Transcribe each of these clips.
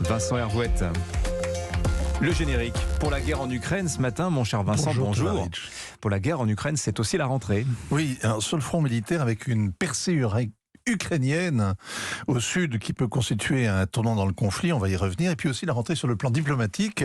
Vincent Hervouette. Le générique pour la guerre en Ukraine ce matin, mon cher Vincent, bonjour. Pour la guerre en Ukraine, c'est aussi la rentrée. Oui, alors sur le front militaire, avec une percée ukrainienne au sud qui peut constituer un tournant dans le conflit, on va y revenir, et puis aussi la rentrée sur le plan diplomatique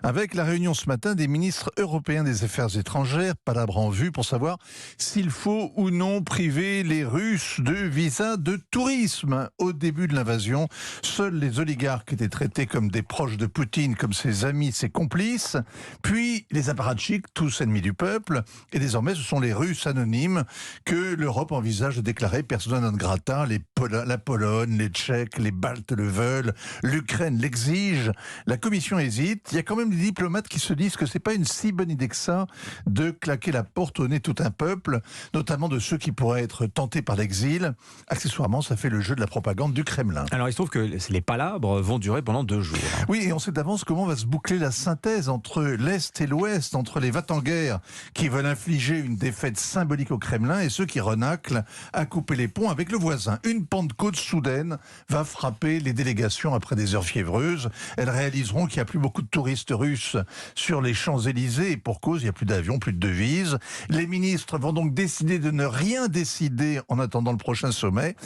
avec la réunion ce matin des ministres européens des affaires étrangères, palabre en vue pour savoir s'il faut ou non priver les Russes de visa de tourisme. Au début de l'invasion, seuls les oligarques étaient traités comme des proches de Poutine, comme ses amis, ses complices, puis les apparatchiks, tous ennemis du peuple, et désormais ce sont les Russes anonymes que l'Europe envisage de déclarer persona non grata. La Pologne, les Tchèques, les Baltes le veulent, l'Ukraine l'exige, la Commission hésite. Il y a quand même des diplomates qui se disent que c'est pas une si bonne idée que ça de claquer la porte au nez de tout un peuple, notamment de ceux qui pourraient être tentés par l'exil. Accessoirement, ça fait le jeu de la propagande du Kremlin. Alors il se trouve que les palabres vont durer pendant 2 jours. Oui, et on sait d'avance comment va se boucler la synthèse entre l'Est et l'Ouest, entre les va-t-en-guerre qui veulent infliger une défaite symbolique au Kremlin et ceux qui renaclent à couper les ponts avec le voisin. Une Pentecôte soudaine va frapper les délégations après des heures fiévreuses. Elles réaliseront qu'il n'y a plus beaucoup de touristes russes sur les Champs-Élysées et pour cause, il n'y a plus d'avions, plus de devises. Les ministres vont donc décider de ne rien décider en attendant le prochain sommet.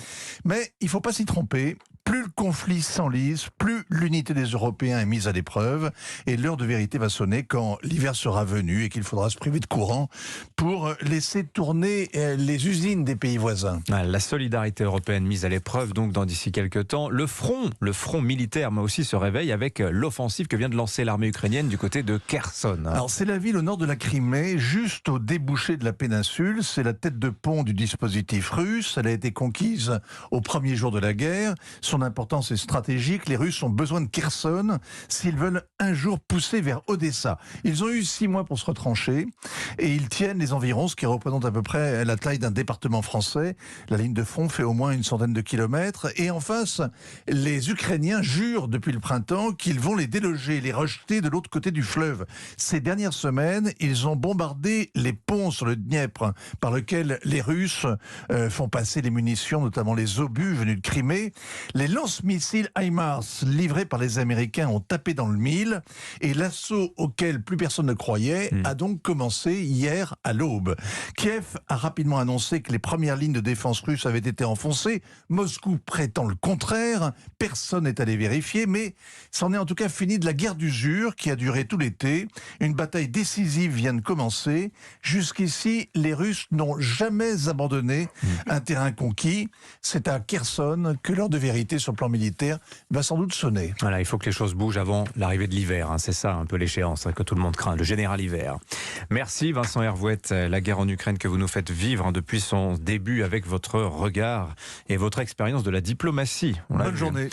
Mais il ne faut pas s'y tromper. Plus le conflit s'enlise, plus l'unité des Européens est mise à l'épreuve et l'heure de vérité va sonner quand l'hiver sera venu et qu'il faudra se priver de courant pour laisser tourner les usines des pays voisins. La solidarité européenne mise à l'épreuve donc d'ici quelques temps. Le front militaire mais aussi se réveille avec l'offensive que vient de lancer l'armée ukrainienne du côté de Kherson. Alors c'est la ville au nord de la Crimée, juste au débouché de la péninsule. C'est la tête de pont du dispositif russe. Elle a été conquise au premier jour de la guerre. Son importance est stratégique. Les Russes ont besoin de Kherson s'ils veulent un jour pousser vers Odessa. Ils ont eu 6 mois pour se retrancher et ils tiennent les environs, ce qui représente à peu près la taille d'un département français. La ligne de front fait au moins une centaine de kilomètres et en face, les Ukrainiens jurent depuis le printemps qu'ils vont les déloger, les rejeter de l'autre côté du fleuve. Ces dernières semaines, ils ont bombardé les ponts sur le Dniepr par lesquels les Russes font passer les munitions, notamment les obus venus de Crimée. Les lance-missiles HIMARS livrés par les Américains ont tapé dans le mille et l'assaut auquel plus personne ne croyait a donc commencé hier à l'aube. Kiev a rapidement annoncé que les premières lignes de défense russes avaient été enfoncées. Moscou prétend le contraire. Personne n'est allé vérifier, mais c'en est en tout cas fini de la guerre d'usure qui a duré tout l'été. Une bataille décisive vient de commencer. Jusqu'ici, les Russes n'ont jamais abandonné un terrain conquis. C'est à Kherson que l'heure de vérité sur le plan militaire va sans doute sonner. Voilà, il faut que les choses bougent avant l'arrivée de l'hiver. C'est ça un peu l'échéance que tout le monde craint, le général hiver. Merci Vincent Hervouette. La guerre en Ukraine que vous nous faites vivre depuis son début avec votre regard et votre expérience de la diplomatie. Bonne journée.